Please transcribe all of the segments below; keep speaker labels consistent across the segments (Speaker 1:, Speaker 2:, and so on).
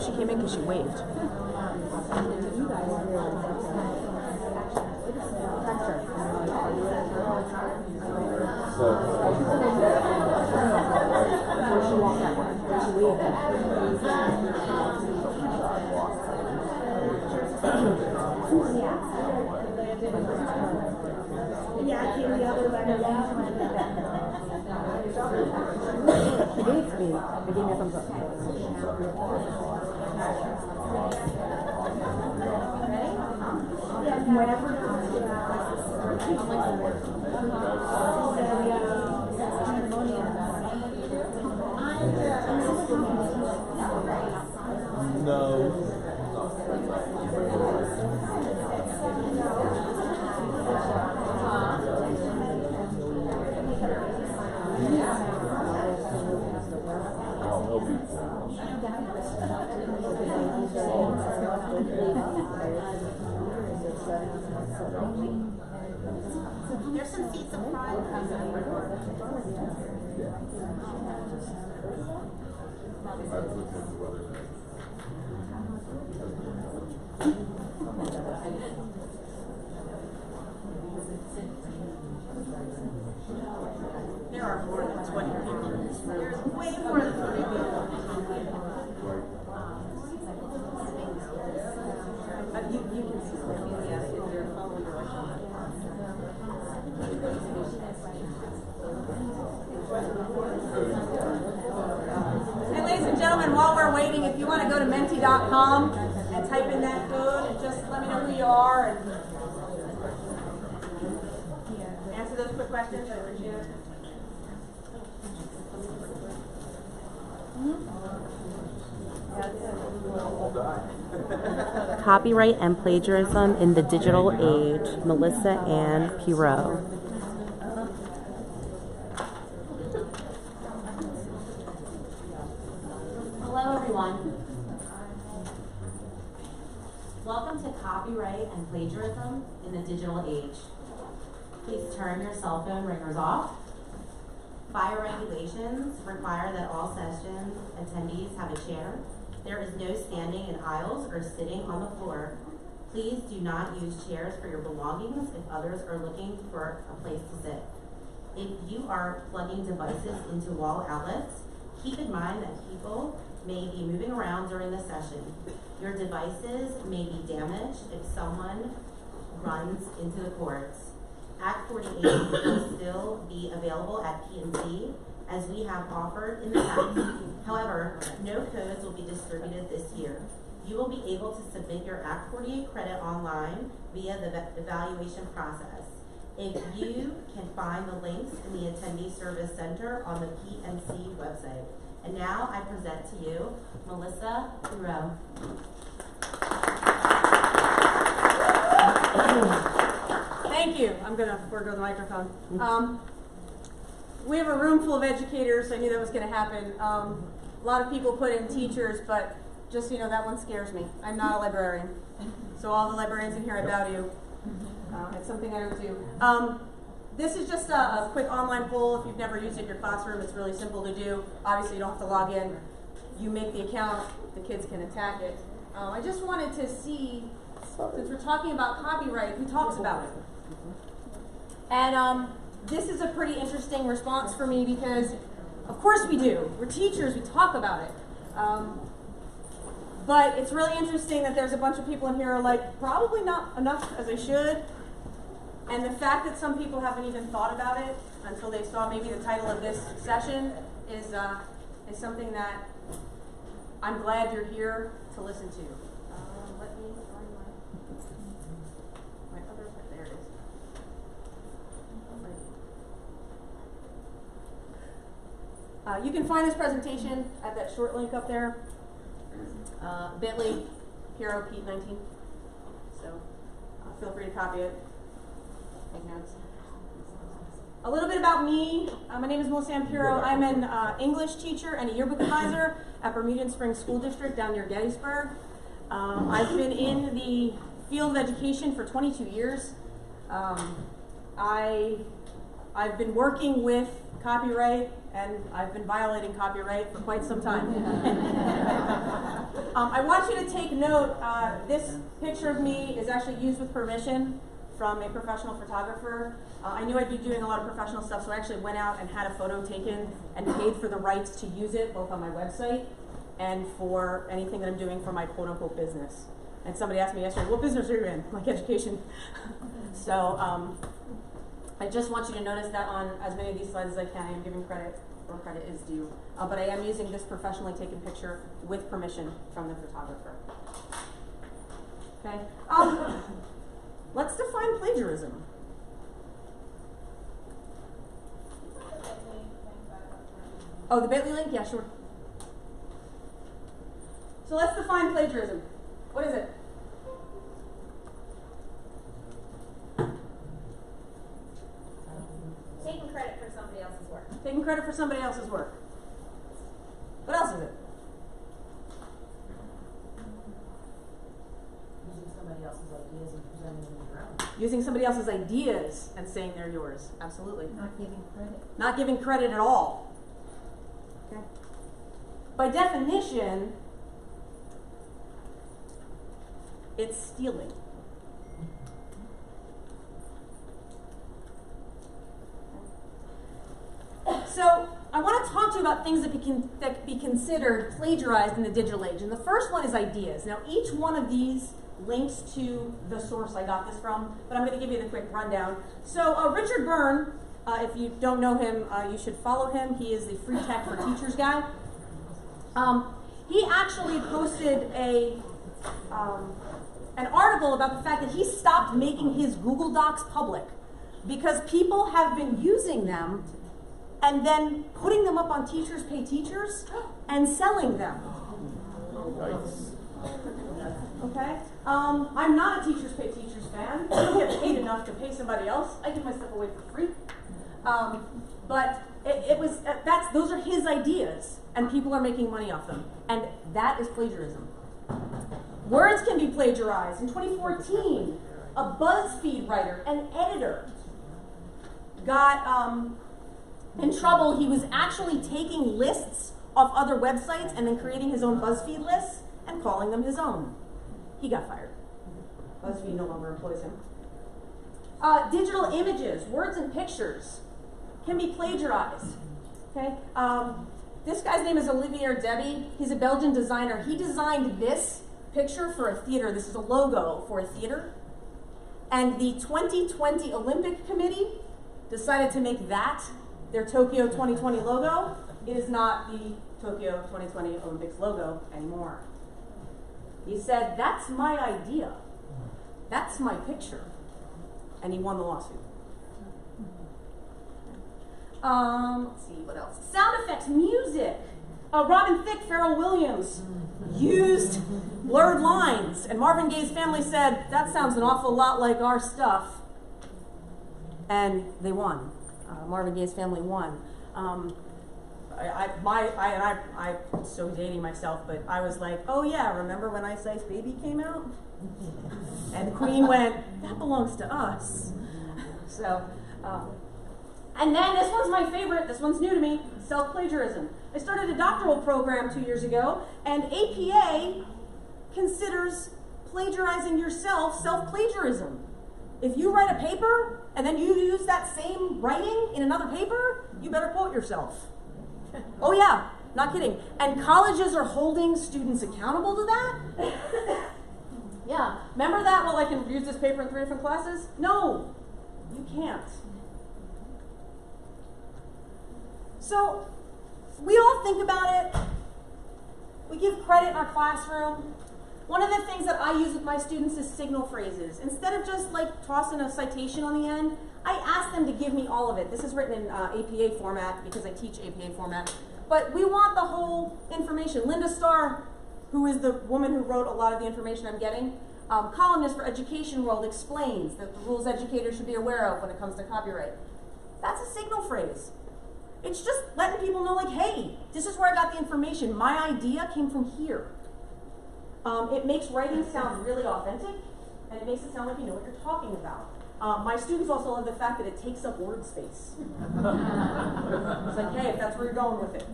Speaker 1: she came in because she waved. She walked that way. She waved.
Speaker 2: Yeah, I came the other way.
Speaker 1: She gave me a thumbs up.
Speaker 2: Whatever.
Speaker 3: No.
Speaker 2: There's some seats up front. There are more than 20 people in this room. There's way more than 20 people.
Speaker 1: You can see some yes, if you're following directions.
Speaker 2: Hey, ladies and gentlemen, while we're waiting, if you want to go to menti.com and type in that code and just let me know who you are and answer those quick questions, I appreciate it.
Speaker 4: Copyright and Plagiarism in the Digital Age, Melissa Ann Pirot.
Speaker 5: Hello everyone. Welcome to Copyright and Plagiarism in the Digital Age. Please turn your cell phone ringers off. Fire regulations require that all session attendees have a chair. There is no standing in aisles or sitting on the floor. Please do not use chairs for your belongings if others are looking for a place to sit. If you are plugging devices into wall outlets, keep in mind that people may be moving around during the session. Your devices may be damaged if someone runs into the cords. Act 48 will still be available at P&C as we have offered in the past. However, no codes will be distributed this year. You will be able to submit your Act 48 credit online via the evaluation process. If you can find the links in the Attendee Service Center on the PNC website. And now I present to you Melissa Pirot.
Speaker 2: Thank you. I'm going to forego the microphone. We have a room full of educators. I knew that was going to happen. A lot of people put in teachers, but just so you know, that one scares me. I'm not a librarian. So all the librarians in here, I bow to you. It's something I don't do. This is just a quick online poll. If you've never used it in your classroom, it's really simple to do. Obviously, you don't have to log in. You make the account. The kids can attack it. I just wanted to see, since we're talking about copyright, who talks about it? And this is a pretty interesting response for me because, of course we do. We're teachers. We talk about it. But it's really interesting that there's a bunch of people in here who are like, probably not enough as I should. And the fact that some people haven't even thought about it until they saw maybe the title of this session is something that I'm glad you're here to listen to. Let me find my other, there it is. You can find this presentation at that short link up there, bit.ly, Pirot Pete 19. So feel free to copy it. Take notes. A little bit about me. My name is Melissa Ann Pirot. I'm an English teacher and a yearbook advisor at Bermudian Springs School District down near Gettysburg. I've been in the field of education for 22 years. I've been working with copyright and I've been violating copyright for quite some time. I want you to take note, this picture of me is actually used with permission from a professional photographer. I knew I'd be doing a lot of professional stuff, so I actually went out and had a photo taken and paid for the rights to use it, both on my website and for anything that I'm doing for my quote-unquote business. And somebody asked me yesterday, what business are you in? Like education. So I just want you to notice that on as many of these slides as I can, I am giving credit where credit is due. But I am using this professionally taken picture with permission from the photographer. Okay. Let's define plagiarism. Oh, the bit.ly link? Yeah, sure. So let's define plagiarism. What is it?
Speaker 1: Taking credit for somebody else's work.
Speaker 2: Taking credit for somebody else's work. What else is it?
Speaker 5: Using somebody else's ideas and presenting them as your own.
Speaker 2: Using somebody else's ideas and saying they're yours. Absolutely.
Speaker 1: Not giving credit.
Speaker 2: Not giving credit at all. Okay. By definition, it's stealing. So I want to talk to you about things that can be considered plagiarized in the digital age. And the first one is ideas. Now, each one of these links to the source I got this from, but I'm going to give you the quick rundown. So Richard Byrne, if you don't know him, you should follow him. He is the free tech for teachers guy. He actually posted an article about the fact that he stopped making his Google Docs public because people have been using them and then putting them up on Teachers Pay Teachers and selling them. Okay? I'm not a Teachers Pay Teachers fan. I don't get paid enough to pay somebody else. I give my stuff away for free. But those are his ideas, and people are making money off them. And that is plagiarism. Words can be plagiarized. In 2014, a BuzzFeed writer, an editor, got in trouble. He was actually taking lists of other websites and then creating his own BuzzFeed lists and calling them his own. He got fired. BuzzFeed no longer employs him. Digital images, words and pictures can be plagiarized. Okay. This guy's name is Olivier Deby. He's a Belgian designer. He designed this picture for a theater. This is a logo for a theater. And the 2020 Olympic Committee decided to make that their Tokyo 2020 logo. It is not the Tokyo 2020 Olympics logo anymore. He said, that's my idea. That's my picture. And he won the lawsuit. Let's see, what else? Sound effects, music. Robin Thicke, Pharrell Williams used blurred lines, and Marvin Gaye's family said, that sounds an awful lot like our stuff. And they won. Marvin Gaye's family won. I'm so dating myself, but I was like, oh yeah, remember when Ice Ice Baby came out? And the Queen went, that belongs to us. So, and then this one's my favorite, this one's new to me, self-plagiarism. I started a doctoral program 2 years ago, and APA considers plagiarizing yourself self-plagiarism. If you write a paper, and then you use that same writing in another paper, you better quote yourself. Oh yeah, not kidding. And colleges are holding students accountable to that? Yeah, remember that? Well, I can use this paper in 3 different classes? No, you can't. So, we all think about it. We give credit in our classroom. One of the things that I use with my students is signal phrases. Instead of just like tossing a citation on the end, I ask them to give me all of it. This is written in APA format because I teach APA format. But we want the whole information. Linda Starr, who is the woman who wrote a lot of the information I'm getting, columnist for Education World, explains that the rules educators should be aware of when it comes to copyright. That's a signal phrase. It's just letting people know, like, hey, this is where I got the information. My idea came from here. It makes writing sound really authentic, and it makes it sound like you know what you're talking about. My students also love the fact that it takes up word space. It's like, hey, if that's where you're going with it,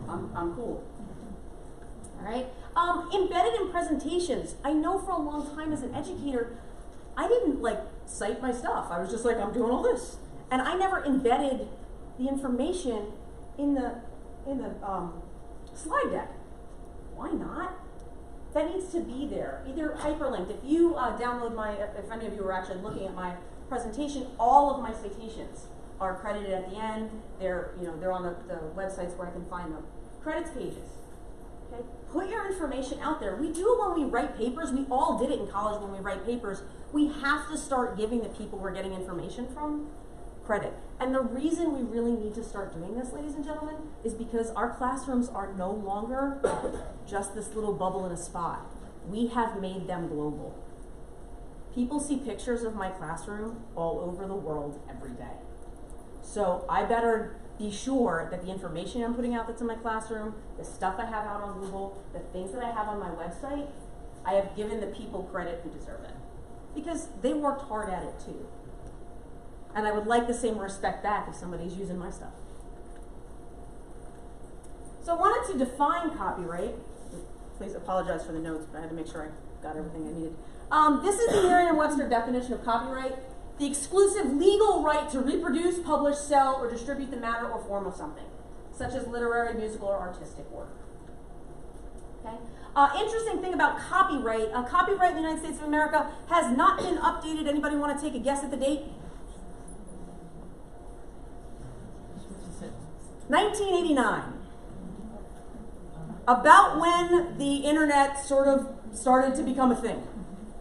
Speaker 2: I'm cool. All right. Embedded in presentations. I know for a long time as an educator, I didn't like cite my stuff. I was just like, I'm doing all this, and I never embedded the information in the slide deck. Why not? That needs to be there, either hyperlinked. If you download if any of you are actually looking at my presentation, all of my citations are credited at the end. They're on the websites where I can find them. Credits pages. Okay? Put your information out there. We do it when we write papers. We all did it in college when we write papers. We have to start giving the people we're getting information from credit. And the reason we really need to start doing this, ladies and gentlemen, is because our classrooms are no longer just this little bubble in a spot. We have made them global. People see pictures of my classroom all over the world every day. So I better be sure that the information I'm putting out that's in my classroom, the stuff I have out on Google, the things that I have on my website, I have given the people credit who deserve it. Because they worked hard at it too. And I would like the same respect back if somebody's using my stuff. So I wanted to define copyright. Please apologize for the notes, but I had to make sure I got everything I needed. This is the Merriam-Webster definition of copyright: the exclusive legal right to reproduce, publish, sell, or distribute the matter or form of something, such as literary, musical, or artistic work. Okay? Interesting thing about copyright, copyright in the United States of America has not been updated. Anybody want to take a guess at the date? 1989. About when the internet sort of started to become a thing.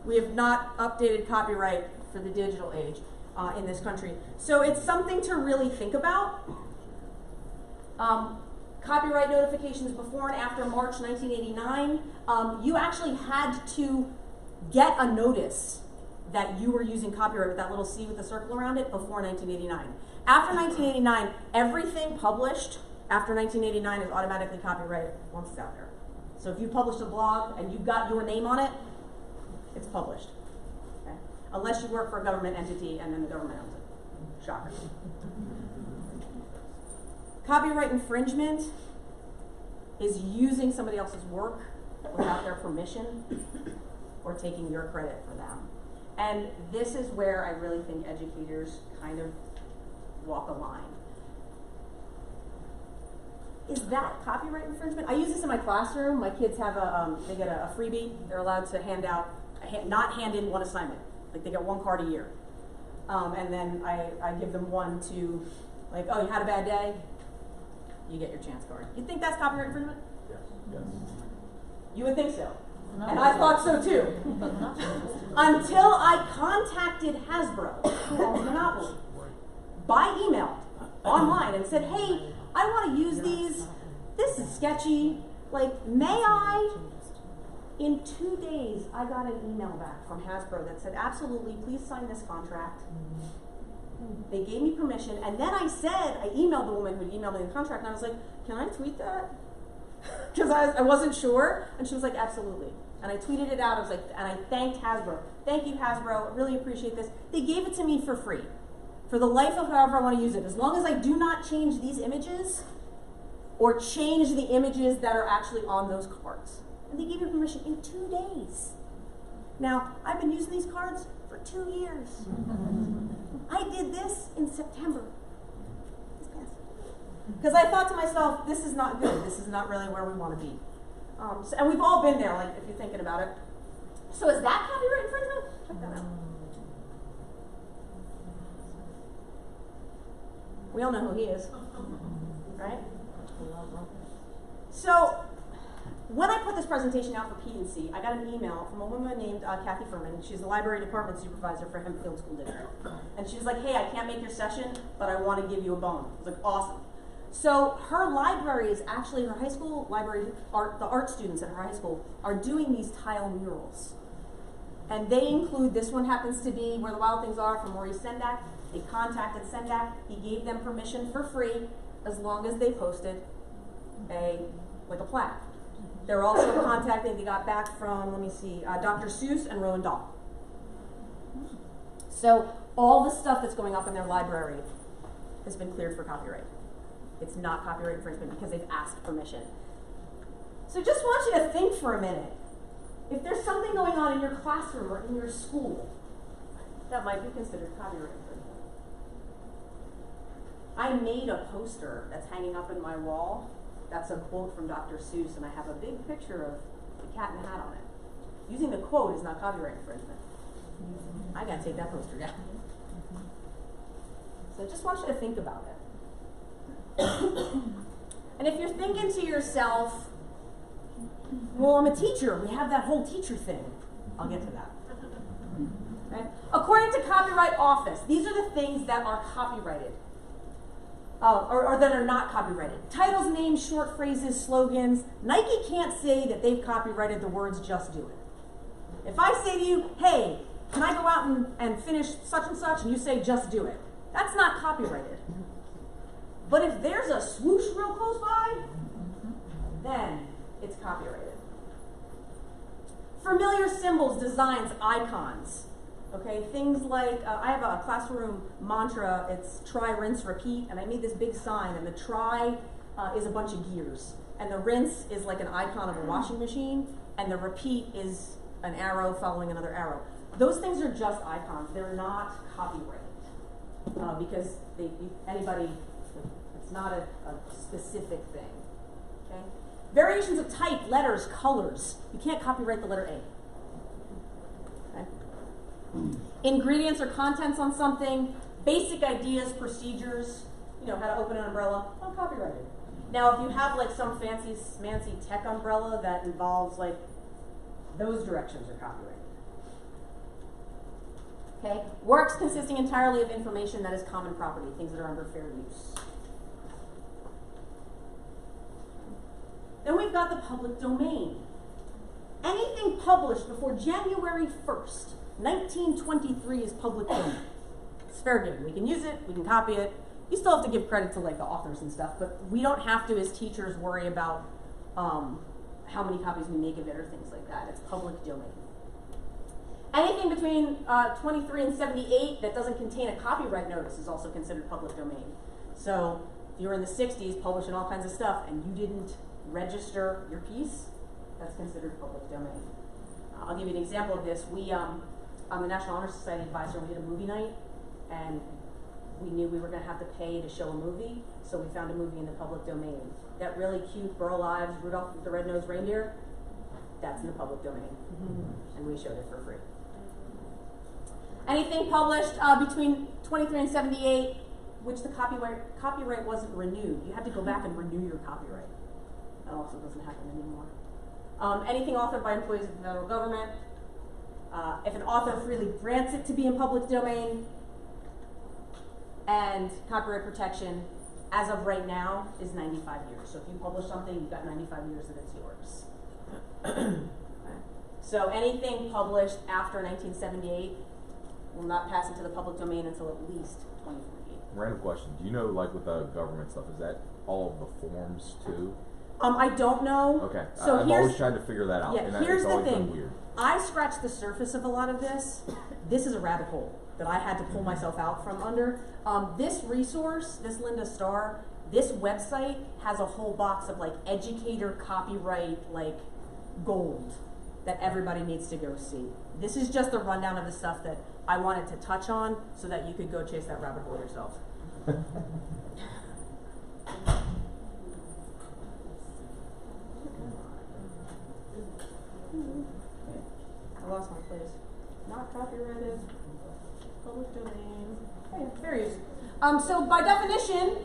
Speaker 2: We have not updated copyright for the digital age in this country. So it's something to really think about. Copyright notifications before and after March 1989, you actually had to get a notice that you were using copyright with that little C with the circle around it before 1989. After 1989, everything published after 1989 is automatically copyrighted once it's out there. So if you published a blog and you got your name on it, it's published. Okay? Unless you work for a government entity and then the government owns it. Shocker. Copyright infringement is using somebody else's work without their permission or taking your credit for them. And this is where I really think educators kind of walk a line. Is that copyright infringement? I use this in my classroom. My kids have they get a freebie. They're allowed to hand out, not hand in one assignment. Like they get one card a year. And then I give them one to, like, oh, you had a bad day? You get your chance card. You think that's copyright infringement?
Speaker 3: Yes. Yes.
Speaker 2: You would think so. And I thought so too. Until I contacted Hasbro, who owns Monopoly, by email, online, and said, hey, I want to use these. This is sketchy. Like, may I? In 2 days, I got an email back from Hasbro that said, absolutely, please sign this contract. They gave me permission, and then I emailed the woman who emailed me the contract, and I was like, can I tweet that? Because I wasn't sure, and she was like, absolutely. And I tweeted it out, and I thanked Hasbro. Thank you, Hasbro, I really appreciate this. They gave it to me for free, for the life of however I want to use it. As long as I do not change these images, or change the images that are actually on those cards. And they gave me permission in 2 days. Now, I've been using these cards for 2 years. I did this in September. Because I thought to myself, this is not good. This is not really where we want to be. And we've all been there, like, if you're thinking about it. So is that copyright infringement? Check that out. We all know who he is, right? So when I put this presentation out for P&C, I got an email from a woman named Kathy Furman. She's the library department supervisor for Hempfield School District. And she was like, hey, I can't make your session, but I want to give you a bone. I was like, awesome. So her library is actually, her high school library, the art students at her high school are doing these tile murals. And they include, this one happens to be Where the Wild Things Are from Maurice Sendak. They contacted Sendak. He gave them permission for free as long as they posted a plaque. They're also contacting, they got back from, let me see, Dr. Seuss and Roald Dahl. So All the stuff that's going up in their library has been cleared for copyright. It's not copyright infringement because they've asked permission. So just want you to think for a minute. If there's something going on in your classroom or in your school that might be considered copyright infringement. I made a poster that's hanging up in my wall. That's a quote from Dr. Seuss, and I have a big picture of the cat in the hat on it. Using the quote is not copyright infringement. I gotta take that poster down. So I just want you to think about it. And if you're thinking to yourself, well, I'm a teacher, we have that whole teacher thing. I'll get to that. Okay? According to Copyright Office, these are the things that are copyrighted. Or that are not copyrighted. Titles, names, short phrases, slogans. Nike can't say that they've copyrighted the words "just do it." If I say to you, hey, can I go out and finish such and such, and you say "just do it," that's not copyrighted. But if there's a swoosh real close by, then it's copyrighted. Familiar symbols, designs, icons. Okay, things like, I have a classroom mantra, it's try, rinse, repeat, and I made this big sign, and the try is a bunch of gears, and the rinse is like an icon of a washing machine, and the repeat is an arrow following another arrow. Those things are just icons, they're not copyrighted, because it's not a specific thing, okay? Variations of type, letters, colors, you can't copyright the letter A. Ingredients or contents on something, basic ideas, procedures, how to open an umbrella, uncopyrighted. Now, if you have like some fancy tech umbrella that involves like those directions are copyrighted. Okay, works consisting entirely of information that is common property, things that are under fair use. Then we've got the public domain. Anything published before January 1st, 1923 is public domain. It's fair game. We can use it, we can copy it. You still have to give credit to like the authors and stuff, but we don't have to as teachers worry about how many copies we make of it or things like that. It's public domain. Anything between 23 and 78 that doesn't contain a copyright notice is also considered public domain. So if you were in the 60s publishing all kinds of stuff and you didn't register your piece, that's considered public domain. I'll give you an example of this. I'm the National Honor Society advisor. We did a movie night, and we knew we were going to have to pay to show a movie, so we found a movie in the public domain. That really cute Burl Ives, Rudolph the Red-Nosed Reindeer, that's in the public domain, and we showed it for free. Anything published between 23 and 78, which the copyright wasn't renewed. You had to go back and renew your copyright. That also doesn't happen anymore. Anything authored by employees of the federal government. If an author freely grants it to be in public domain, and copyright protection, as of right now, is 95 years. So if you publish something, you've got 95 years that it's yours. Okay. So anything published after 1978 will not pass into the public domain until at least 2048.
Speaker 3: Random question. Do you know, like with the government stuff, is that all of the forms too?
Speaker 2: I don't know.
Speaker 3: Okay.
Speaker 2: So
Speaker 3: I've always tried to figure that out.
Speaker 2: Yeah,
Speaker 3: and
Speaker 2: here's
Speaker 3: it's
Speaker 2: the
Speaker 3: always
Speaker 2: thing.
Speaker 3: been weird.
Speaker 2: I scratched the surface of a lot of this. This is a rabbit hole that I had to pull myself out from under. This resource, this Linda Starr, this website has a whole box of like educator copyright, like gold that everybody needs to go see. This is just a rundown of the stuff that I wanted to touch on so that you could go chase that rabbit hole yourself. I lost my place. Not copyrighted. Public domain. Oh yeah, fair use. So by definition,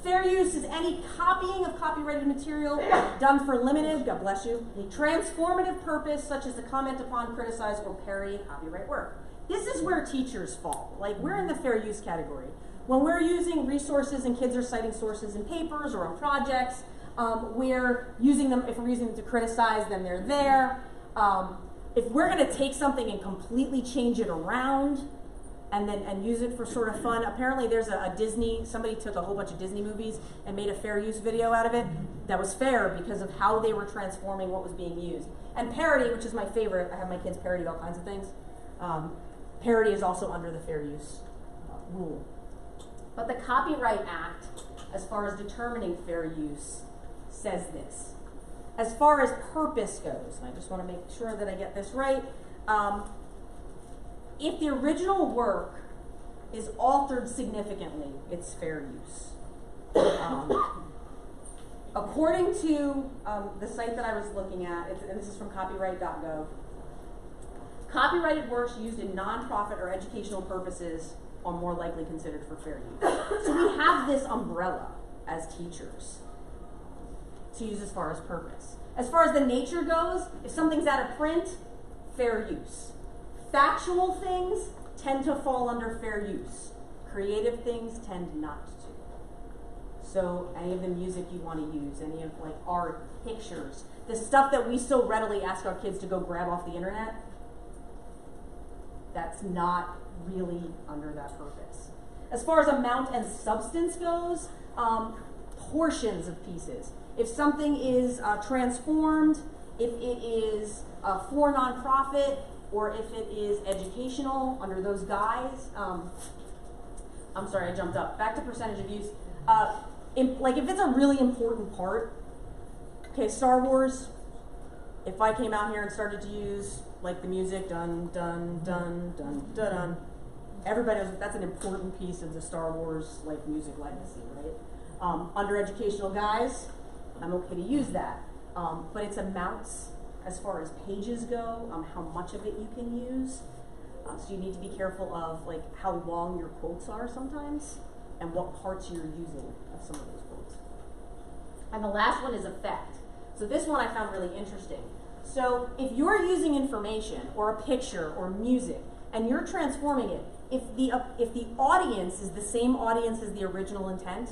Speaker 2: fair use is any copying of copyrighted material done for limited, God bless you, transformative purpose such as to comment upon, criticize, or parody copyright work. This is where teachers fall. Like, we're in the fair use category. When we're using resources and kids are citing sources in papers or on projects, we're using them, if we're using them to criticize, then they're there. If we're going to take something and completely change it around and use it for sort of fun, apparently there's a Disney, somebody took a whole bunch of Disney movies and made a fair use video out of it that was fair because of how they were transforming what was being used. And parody, which is my favorite, I have my kids parody all kinds of things. Parody is also under the fair use rule. But the Copyright Act, as far as determining fair use, says this. As far as purpose goes, and I just want to make sure that I get this right, if the original work is altered significantly, it's fair use. According to the site that I was looking at, and this is from copyright.gov, copyrighted works used in nonprofit or educational purposes are more likely considered for fair use. So we have this umbrella as teachers to use as far as purpose. As far as the nature goes, if something's out of print, fair use. Factual things tend to fall under fair use. Creative things tend not to. So any of the music you want to use, any of like art, pictures, the stuff that we so readily ask our kids to go grab off the internet, that's not really under that purpose. As far as amount and substance goes, portions of pieces. If something is transformed, if it is for nonprofit, or if it is educational, under those guys, I'm sorry, I jumped up. Back to percentage of use. Like if it's a really important part, okay, Star Wars, if I came out here and started to use like the music, dun, dun, dun, dun, dun, dun, everybody knows that's an important piece of the Star Wars like music legacy, right? Under educational guys, I'm okay to use that. But it's amounts as far as pages go, how much of it you can use. So you need to be careful of like how long your quotes are sometimes and what parts you're using of some of those quotes. And the last one is effect. So this one I found really interesting. So if you're using information or a picture or music and you're transforming it, if the audience is the same audience as the original intent,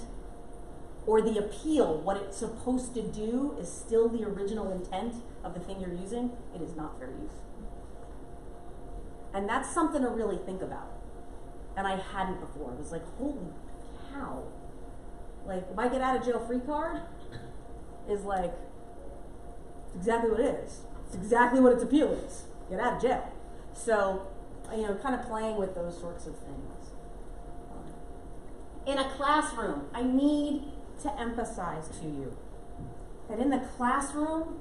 Speaker 2: or the appeal, what it's supposed to do, is still the original intent of the thing you're using, it is not fair use. And that's something to really think about. And I hadn't before. I was like, holy cow. Like, if I get out of jail free card, is like, exactly what it is. It's exactly what its appeal is. Get out of jail. So, you know, kind of playing with those sorts of things. In a classroom, I need to emphasize to you that in the classroom,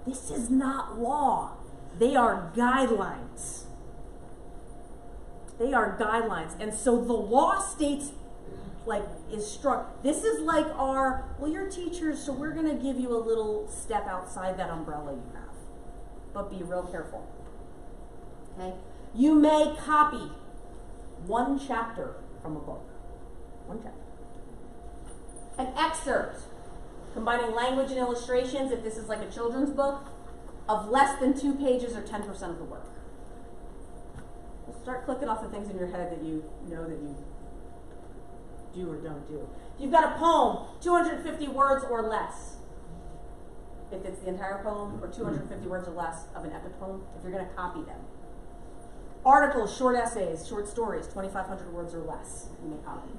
Speaker 2: this is not law. They are guidelines. They are guidelines. And so the law states, like, is struck. This is like our, well, you're teachers, so we're going to give you a little step outside that umbrella you have. But be real careful. Okay? You may copy one chapter from a book. One chapter. An excerpt, combining language and illustrations, if this is like a children's book, of less than 2 pages or 10% of the work. We'll start clicking off the things in your head that you know that you do or don't do. If you've got a poem, 250 words or less. If it's the entire poem, or 250 words or less of an epic poem, if you're going to copy them. Articles, short essays, short stories, 2,500 words or less, you may copy.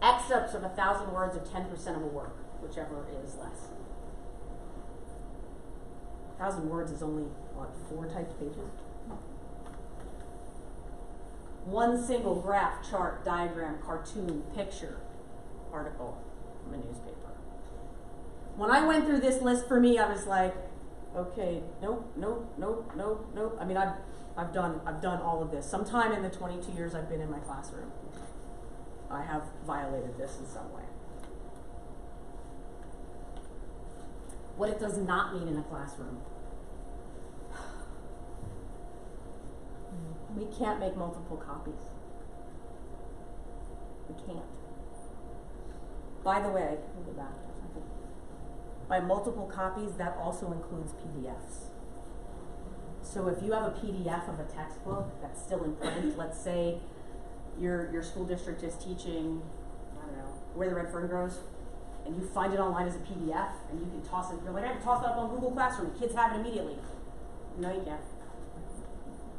Speaker 2: Excerpts of 1,000 words or 10% of a work, whichever is less. 1,000 words is only, what, 4 typed pages? One single graph, chart, diagram, cartoon, picture, article from a newspaper. When I went through this list for me, I was like, okay, nope, nope, nope, nope, nope. I mean, I've done all of this. Sometime in the 22 years I've been in my classroom, I have violated this in some way. What it does not mean in a classroom. We can't make multiple copies. We can't. By the way, let me go back for a second. By multiple copies, that also includes PDFs. So if you have a PDF of a textbook that's still in print, let's say your school district is teaching, I don't know, Where the Red Fern Grows, and you find it online as a PDF, and you can toss it, you're like, I can toss that up on Google Classroom, kids have it immediately. No, you can't.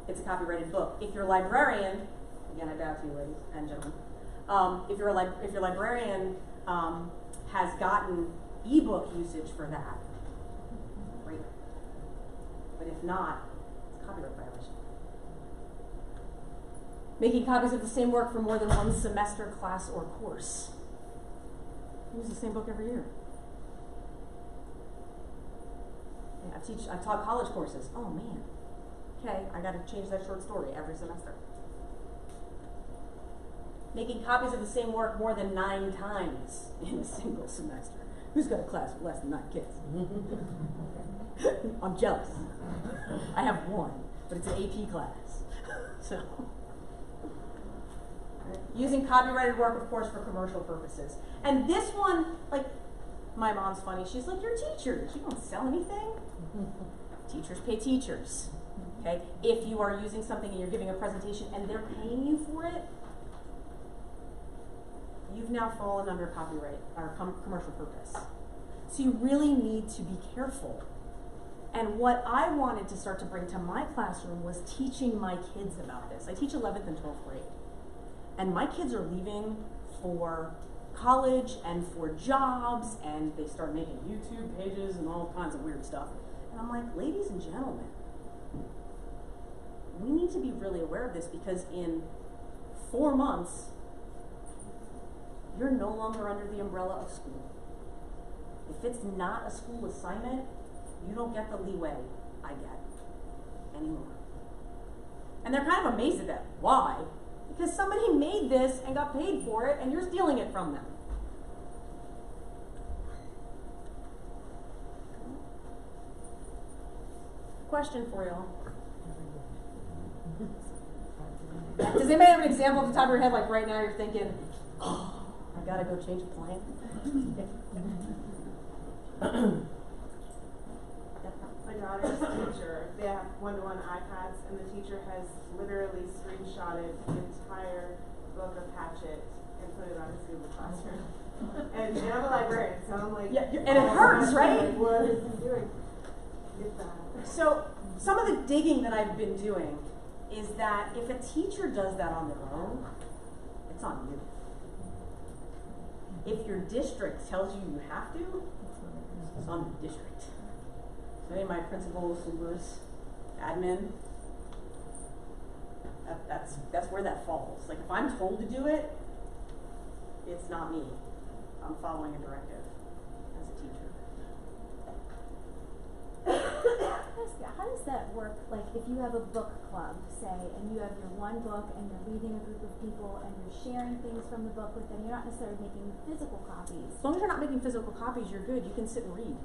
Speaker 2: It's a copyrighted book. If you're a librarian, again, I bow to you, ladies and gentlemen, if your librarian has gotten ebook usage for that, great. But if not, it's copyright violation. Making copies of the same work for more than one semester, class, or course. Use the same book every year. Yeah, I taught college courses. Oh man. Okay, I gotta change that short story every semester. Making copies of the same work more than 9 times in a single semester. Who's got a class with less than 9 kids? I'm jealous. I have 1, but it's an AP class. So, using copyrighted work, of course, for commercial purposes. And this one, like, my mom's funny. She's like, you're teachers. You don't sell anything. Teachers pay teachers. Okay? If you are using something and you're giving a presentation and they're paying you for it, you've now fallen under copyright or commercial purpose. So you really need to be careful. And what I wanted to start to bring to my classroom was teaching my kids about this. I teach 11th and 12th grade. And my kids are leaving for college and for jobs, and they start making YouTube pages and all kinds of weird stuff. And I'm like, ladies and gentlemen, we need to be really aware of this, because in 4 months, you're no longer under the umbrella of school. If it's not a school assignment, you don't get the leeway I get anymore. And they're kind of amazed at that. Why? Because somebody made this and got paid for it, and you're stealing it from them. Question for y'all. Does anybody have an example off the top of your head, like right now you're thinking, oh, I gotta go change a plan?
Speaker 6: My daughter's teacher, they have one-to-one iPads, and the teacher has literally screenshotted the entire book of Hatchet and put it on his Google Classroom. And I'm a librarian, so I'm like,
Speaker 2: yeah, and it hurts, right?
Speaker 6: Like, what is he doing? Get that.
Speaker 2: So some of the digging that I've been doing is that if a teacher does that on their own, it's on you. If your district tells you you have to, it's on the district. So any of my principals, supers, admin, that's where that falls. Like if I'm told to do it, it's not me. I'm following a directive as a teacher.
Speaker 7: How does that work? Like, if you have a book club, say, and you have your one book, and you're reading a group of people, and you're sharing things from the book with them, you're not necessarily making physical copies.
Speaker 2: As long as you're not making physical copies, you're good. You can sit and read.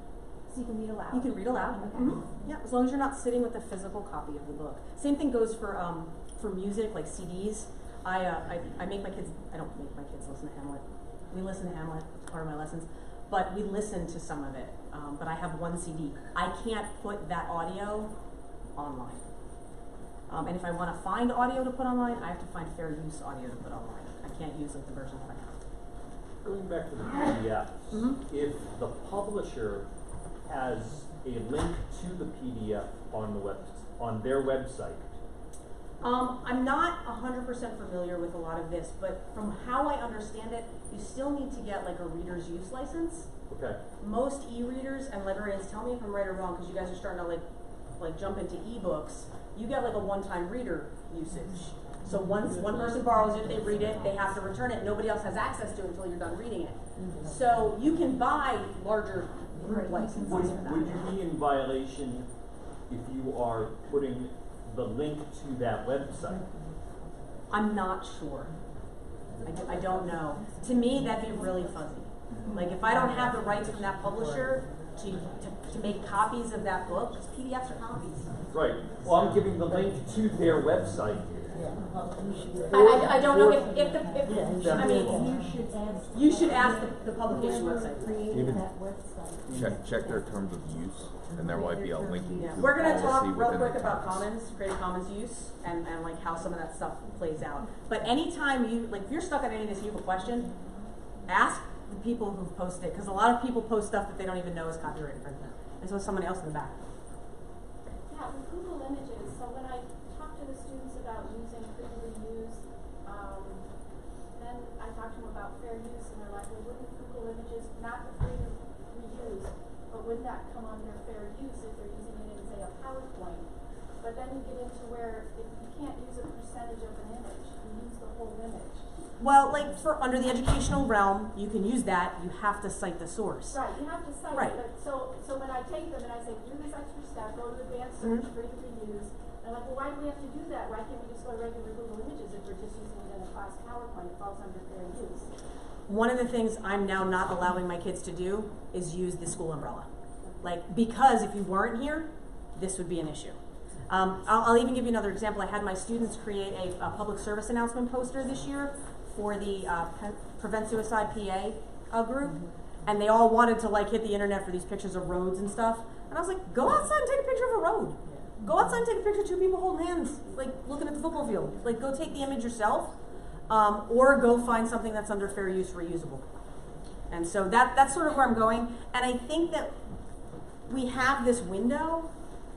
Speaker 7: So you can read aloud.
Speaker 2: You can read aloud.
Speaker 7: Okay.
Speaker 2: Mm-hmm. Yeah, as long as you're not sitting with a physical copy of the book. Same thing goes for music, like CDs. I make my kids. I don't make my kids listen to Hamlet. We listen to Hamlet. It's part of my lessons. But we listen to some of it. But I have one CD. I can't put that audio online. And if I want to find audio to put online, I have to find fair use audio to put online. I can't use like the version that I have.
Speaker 8: Going back to the PDF, if the publisher has a link to the PDF on their website.
Speaker 2: I'm not 100% familiar with a lot of this, but from how I understand it, you still need to get like a reader's use license.
Speaker 8: Okay.
Speaker 2: Most e-readers and librarians, tell me if I'm right or wrong, because you guys are starting to like jump into e-books. You get like a one-time reader usage. So once one person borrows it, they read it, they have to return it. Nobody else has access to it until you're done reading it. So you can buy larger licenses for that.
Speaker 8: Would you be in violation if you are putting the link to that website?
Speaker 2: I'm not sure. I don't know. To me, that'd be really fuzzy. Like if I don't have the rights from that publisher to make copies of that book, because PDFs are copies.
Speaker 8: Right. Well, I'm giving the link to their website.
Speaker 2: I don't know if I mean, you should ask the publication website.
Speaker 3: Check their terms of use, and there might be a link to
Speaker 2: We're going to talk
Speaker 3: policy
Speaker 2: real
Speaker 3: within
Speaker 2: quick
Speaker 3: the
Speaker 2: about
Speaker 3: commons.
Speaker 2: Creative Commons use and like how some of that stuff plays out. But anytime if you're stuck on any of this, you have a question, ask the people who've posted it, because a lot of people post stuff that they don't even know is copyrighted, and so is someone else in the back.
Speaker 9: Yeah, with Google Images, so when I talk to the students about using freely used, then I talk to them about fair use, and they're like, well, wouldn't Google Images, not the free to reuse, but wouldn't that come under fair use if they're using it in, say, a PowerPoint? but then you get into where you can't use a percentage of an image, you use the whole image.
Speaker 2: Well, like for under the educational realm, you can use that. You have to cite the source.
Speaker 9: Right, you have to cite
Speaker 2: Right.
Speaker 9: it, but so when I take them and I say, do this extra step, go to advanced search, free to reuse, they're like, well, why do we have to do that? Why can't we just go to regular Google Images if we're just using it in a class PowerPoint? It falls under fair use.
Speaker 2: One of the things I'm now not allowing my kids to do is use the school umbrella. Like, because if you weren't here, this would be an issue. I'll even give you another example. I had my students create a public service announcement poster this year for the Prevent Suicide PA group, and they all wanted to like hit the internet for these pictures of roads and stuff. And I was like, go outside and take a picture of a road. Go outside and take a picture of two people holding hands, like looking at the football field. Like, go take the image yourself, or go find something that's under fair use, reusable. And so that's sort of where I'm going. And I think that we have this window,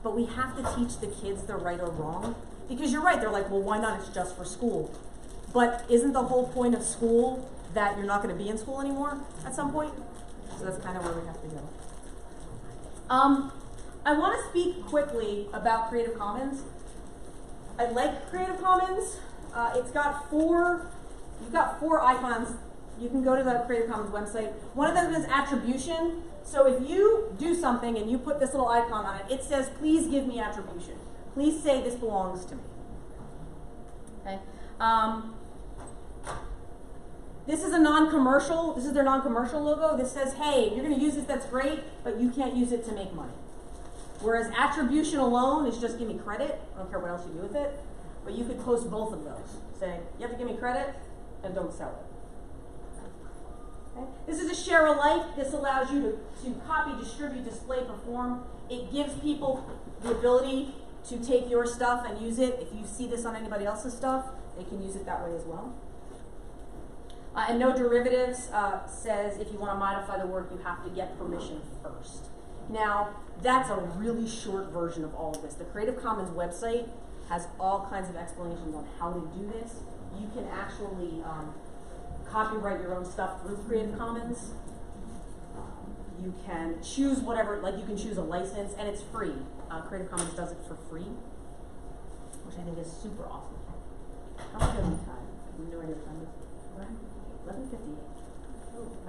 Speaker 2: but we have to teach the kids the right or wrong. Because you're right, they're like, well, why not? It's just for school. But isn't the whole point of school that you're not going to be in school anymore at some point? So that's kind of where we have to go. I want to speak quickly about Creative Commons. I like Creative Commons. You've got four icons. You can go to the Creative Commons website. One of them is attribution. So if you do something and you put this little icon on it, it says, please give me attribution. Please say this belongs to me. Okay. This is a non-commercial. This is their non-commercial logo. This says, hey, if you're going to use this, that's great, but you can't use it to make money. Whereas attribution alone is just give me credit. I don't care what else you do with it. But you could post both of those. Say, you have to give me credit and don't sell it. Okay. This is a share alike. This allows you to copy, distribute, display, perform. It gives people the ability to take your stuff and use it. If you see this on anybody else's stuff, they can use it that way as well. And no derivatives says if you want to modify the work, you have to get permission first. Now, that's a really short version of all of this. The Creative Commons website has all kinds of explanations on how to do this. You can actually copyright your own stuff through Creative Commons. You can choose whatever, like you can choose a license, and it's free. Creative Commons does it for free, which I think is super awesome. How much have we time? I have no idea what time it is. 11:58.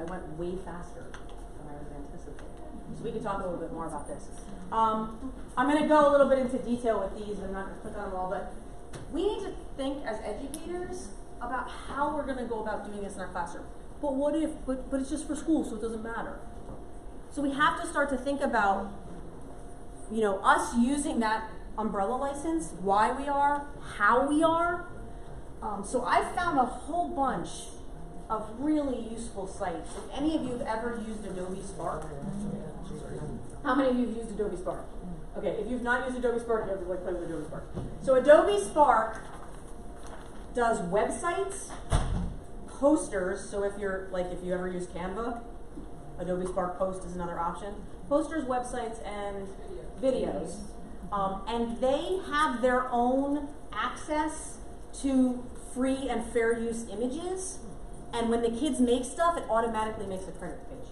Speaker 2: I went way faster than I was anticipating. So we can talk a little bit more about this. I'm going to go a little bit into detail with these. I'm not going to click on them all, but we need to think as educators about how we're going to go about doing this in our classroom. But what if, but it's just for school, so it doesn't matter. So we have to start to think about, you know, us using that umbrella license, why we are, how we are. So I've found a whole bunch of really useful sites. If any of you have ever used Adobe Spark, how many of you have used Adobe Spark? Okay, if you've not used Adobe Spark, you have to like play with Adobe Spark. So Adobe Spark does websites, posters. So if you ever use Canva, Adobe Spark Post is another option. Posters, websites, and videos. And they have their own access to free and fair use images. And when the kids make stuff, it automatically makes a credit page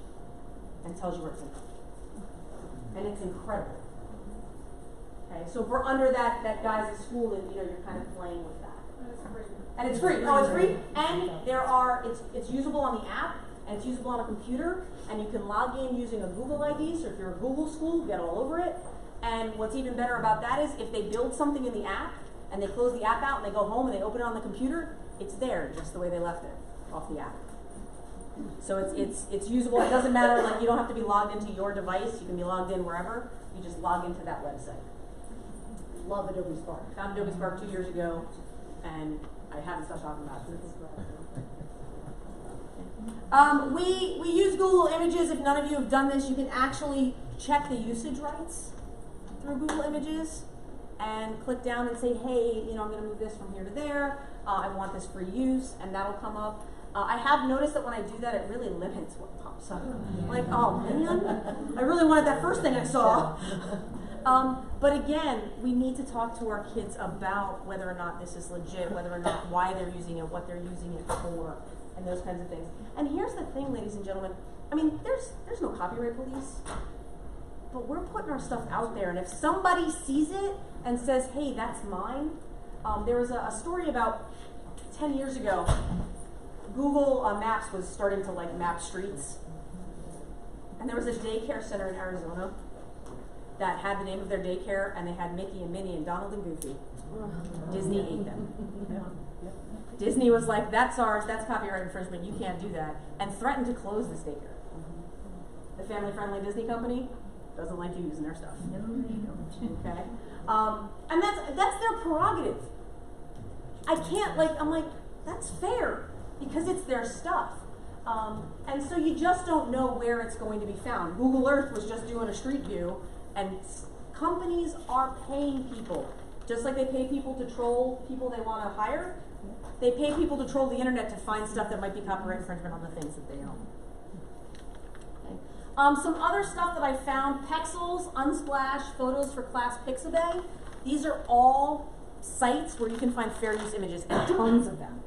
Speaker 2: and tells you where it's from. And it's incredible. Okay, so if we're under that guise of school, and you're kind of playing with that. And it's free. Oh, it's free. And it's usable on the app, and it's usable on a computer, and you can log in using a Google ID. So if you're a Google school, get all over it. And what's even better about that is if they build something in the app and they close the app out and they go home and they open it on the computer, it's there just the way they left it off the app. So it's usable. It doesn't matter, like you don't have to be logged into your device. You can be logged in wherever. You just log into that website. Love Adobe Spark. Found Adobe Spark 2 years ago, and I haven't stopped talking about it. We use Google Images. If none of you have done this, you can actually check the usage rights through Google Images and click down and say, hey, I'm going to move this from here to there. I want this for use, and that'll come up. I have noticed that when I do that, it really limits what pops up. Like, oh man, I really wanted that first thing I saw. But again, we need to talk to our kids about whether or not this is legit, whether or not why they're using it, what they're using it for, and those kinds of things. And here's the thing, ladies and gentlemen. I mean, there's no copyright police. but we're putting our stuff out there, and if somebody sees it and says, hey, that's mine. There was a story about 10 years ago. Google Maps was starting to like map streets. And there was a daycare center in Arizona that had the name of their daycare, and they had Mickey and Minnie and Donald and Goofy. Disney ate them. Disney was like, that's ours, that's copyright infringement, you can't do that, and threatened to close this daycare. The family-friendly Disney company doesn't like you using their stuff. Okay? And that's their prerogative. I can't, I'm like, that's fair, because it's their stuff. And so you just don't know where it's going to be found. Google Earth was just doing a street view, and companies are paying people. Just like they pay people to troll people they want to hire, they pay people to troll the internet to find stuff that might be copyright infringement on the things that they own. Okay. Some other stuff that I found: Pexels, Unsplash, Photos for Class Pixabay. These are all sites where you can find fair use images, and tons of them.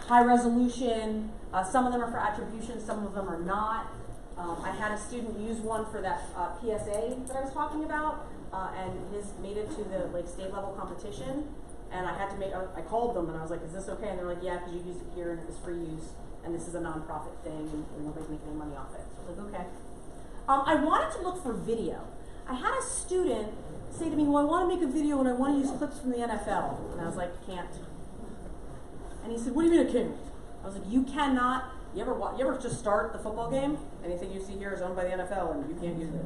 Speaker 2: High resolution, some of them are for attribution, some of them are not. I had a student use one for that PSA that I was talking about, and his made it to the state level competition. And I had to I called them and I was like, is this okay? And they're like, yeah, because you used it here and it was free use, and this is a non-profit thing, and nobody's making any money off it. So I was like, okay. I wanted to look for video. I had a student say to me, well, I want to make a video and I want to use clips from the NFL. And I was like, can't. And he said, what do you mean I can't? I was like, you cannot. You ever just start the football game? Anything you see here is owned by the NFL, and you can't use it.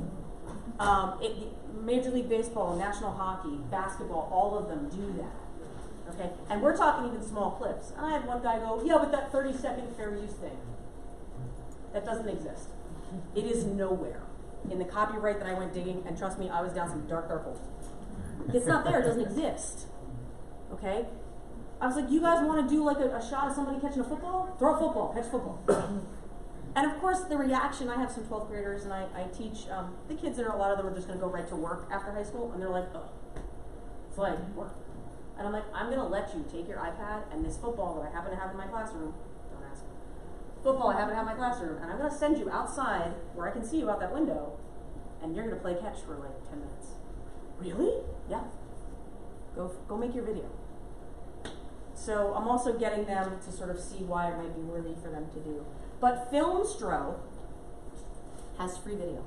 Speaker 2: Major League Baseball, National Hockey, basketball, all of them do that. Okay, and we're talking even small clips. And I had one guy go, yeah, but that 30-second fair use thing, that doesn't exist. It is nowhere in the copyright that I went digging, and trust me, I was down some dark holes. It's not there. It doesn't exist. Okay. I was like, you guys want to do like a shot of somebody catching a football? Throw a football, catch football. And of course, the reaction, I have some 12th graders, and I teach the kids, a lot of them are just going to go right to work after high school, and they're like, oh, it's like work. And I'm like, I'm going to let you take your iPad and this football that I happen to have in my classroom, don't ask, football I happen to have in my classroom, and I'm going to send you outside where I can see you out that window, and you're going to play catch for like 10 minutes. Really? Yeah. Go make your video. So I'm also getting them to sort of see why it might be worthy for them to do. But Filmstro has free video.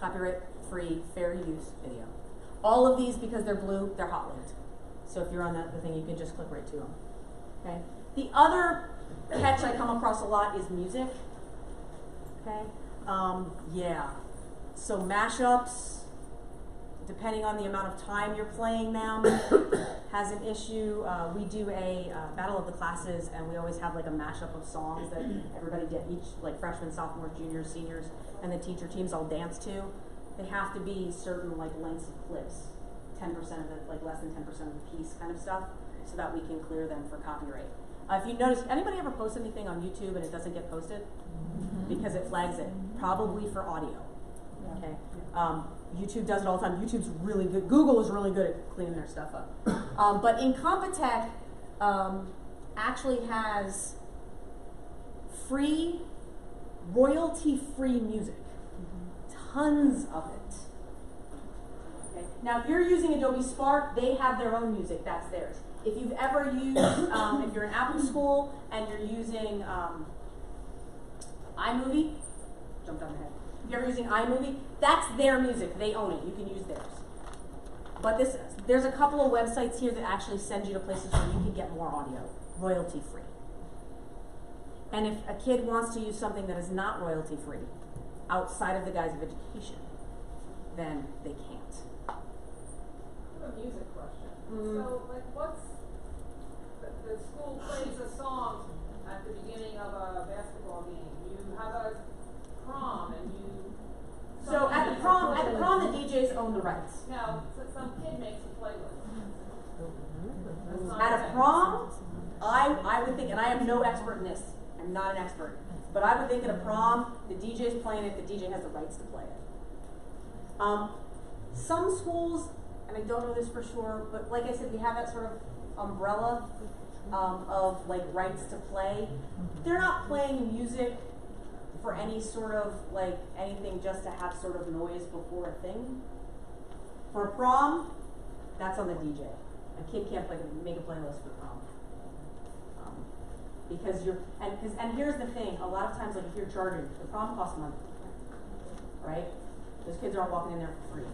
Speaker 2: Copyright free, fair use video. All of these, because they're blue, they're hot linked. So if you're on the thing, you can just click right to them. Okay. The other catch I come across a lot is music. Okay. Yeah. So mashups, depending on the amount of time you're playing them, has an issue. We do a battle of the classes, and we always have like a mashup of songs that everybody did, each like freshmen, sophomores, juniors, seniors, and the teacher teams all dance to. They have to be certain like lengths of clips, 10% of it, like less than 10% of the piece kind of stuff, so that we can clear them for copyright. If you notice, anybody ever post anything on YouTube and it doesn't get posted? Because it flags it, probably for audio. Okay. YouTube does it all the time. YouTube's really good. Google is really good at cleaning their stuff up. But Incompetech actually has free, royalty-free music. Tons of it. Okay. Now, if you're using Adobe Spark, they have their own music. That's theirs. If you've ever used, if you're in Apple School and you're using iMovie, jumped on the head. If you're ever using iMovie, that's their music. They own it. You can use theirs. But there's a couple of websites here that actually send you to places where you can get more audio, royalty-free. And if a kid wants to use something that is not royalty-free, outside of the guise of education, then they can't.
Speaker 10: I have a music question. So, like, what's the school plays a song at the beginning of a basketball game? You have a prom, and you.
Speaker 2: So at the prom, the DJs own the rights.
Speaker 10: Now, some kid makes a playlist.
Speaker 2: At a prom, I would think, and I am no expert in this. I'm not an expert, but I would think at a prom, the DJ's playing it. The DJ has the rights to play it. Some schools, and I don't know this for sure, but like I said, we have that sort of umbrella of like rights to play. They're not playing music for any sort of like anything just to have sort of noise before a thing. For prom, that's on the DJ. A kid can't make a playlist for prom. Because and here's the thing, a lot of times like if you're charging, the prom costs money. Right? Those kids aren't walking in there for free.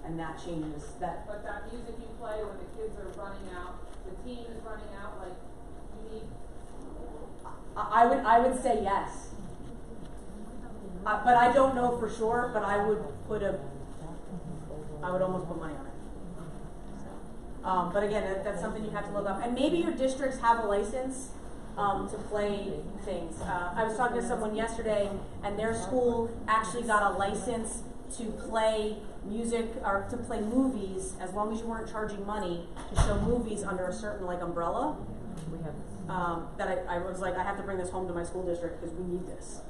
Speaker 2: And that changes that.
Speaker 10: But that music you play when the kids are running out, the team is running out, like you need.
Speaker 2: I would say yes. But I don't know for sure, but I would almost put money on it. So, but again, that's something you have to look up. And maybe your districts have a license to play things. I was talking to someone yesterday, and their school actually got a license to play music or to play movies as long as you weren't charging money to show movies under a certain like umbrella.
Speaker 4: We have
Speaker 2: That I was like, I have to bring this home to my school district because we need this.